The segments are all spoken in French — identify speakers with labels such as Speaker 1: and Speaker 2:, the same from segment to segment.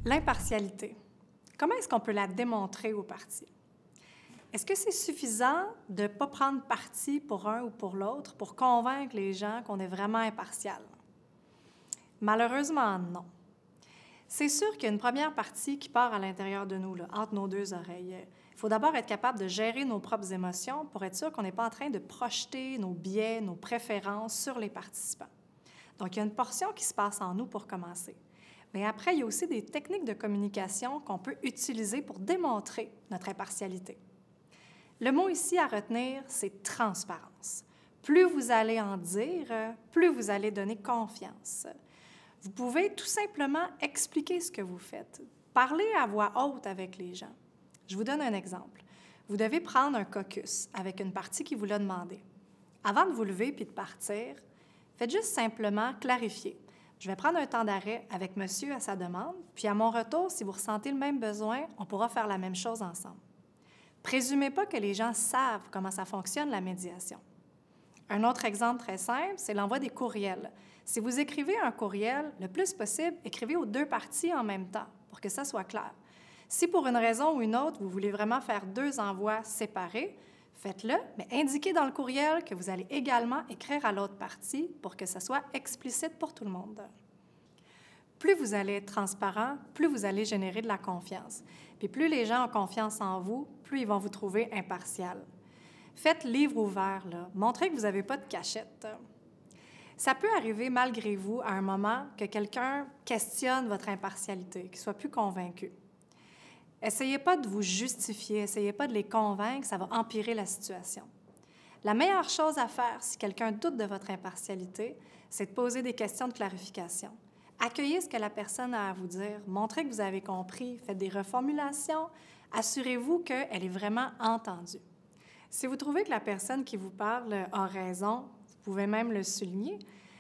Speaker 1: L'impartialité. Comment est-ce qu'on peut la démontrer aux parties? Est-ce que c'est suffisant de ne pas prendre parti pour un ou pour l'autre pour convaincre les gens qu'on est vraiment impartial? Malheureusement, non. C'est sûr qu'il y a une première partie qui part à l'intérieur de nous, là, entre nos deux oreilles. Il faut d'abord être capable de gérer nos propres émotions pour être sûr qu'on n'est pas en train de projeter nos biais, nos préférences sur les participants. Donc, il y a une portion qui se passe en nous pour commencer. Mais après, il y a aussi des techniques de communication qu'on peut utiliser pour démontrer notre impartialité. Le mot ici à retenir, c'est transparence. Plus vous allez en dire, plus vous allez donner confiance. Vous pouvez tout simplement expliquer ce que vous faites. Parler à voix haute avec les gens. Je vous donne un exemple. Vous devez prendre un caucus avec une partie qui vous l'a demandé. Avant de vous lever puis de partir, faites juste simplement clarifier. Je vais prendre un temps d'arrêt avec monsieur à sa demande, puis à mon retour, si vous ressentez le même besoin, on pourra faire la même chose ensemble. Présumez pas que les gens savent comment ça fonctionne, la médiation. Un autre exemple très simple, c'est l'envoi des courriels. Si vous écrivez un courriel, le plus possible, écrivez aux deux parties en même temps pour que ça soit clair. Si pour une raison ou une autre, vous voulez vraiment faire deux envois séparés, faites-le, mais indiquez dans le courriel que vous allez également écrire à l'autre partie pour que ça soit explicite pour tout le monde. Plus vous allez être transparent, plus vous allez générer de la confiance. Puis plus les gens ont confiance en vous, plus ils vont vous trouver impartial. Faites livre ouvert, là. Montrez que vous n'avez pas de cachette. Ça peut arriver malgré vous à un moment que quelqu'un questionne votre impartialité, qu'il soit plus convaincu. Essayez pas de vous justifier, essayez pas de les convaincre, ça va empirer la situation. La meilleure chose à faire si quelqu'un doute de votre impartialité, c'est de poser des questions de clarification. Accueillez ce que la personne a à vous dire, montrez que vous avez compris, faites des reformulations, assurez-vous qu'elle est vraiment entendue. Si vous trouvez que la personne qui vous parle a raison, vous pouvez même le souligner.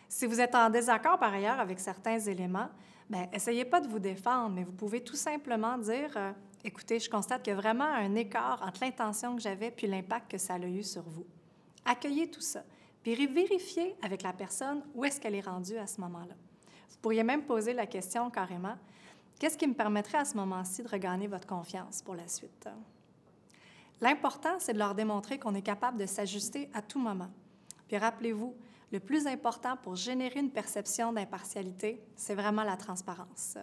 Speaker 1: Si vous êtes en désaccord par ailleurs avec certains éléments, bien, essayez pas de vous défendre, mais vous pouvez tout simplement dire écoutez, je constate qu'il y a vraiment un écart entre l'intention que j'avais puis l'impact que ça a eu sur vous. Accueillez tout ça, puis vérifiez avec la personne où est-ce qu'elle est rendue à ce moment-là. Vous pourriez même poser la question carrément qu'est-ce qui me permettrait à ce moment-ci de regagner votre confiance pour la suite? L'important, c'est de leur démontrer qu'on est capable de s'ajuster à tout moment. Puis rappelez-vous, le plus important pour générer une perception d'impartialité, c'est vraiment la transparence.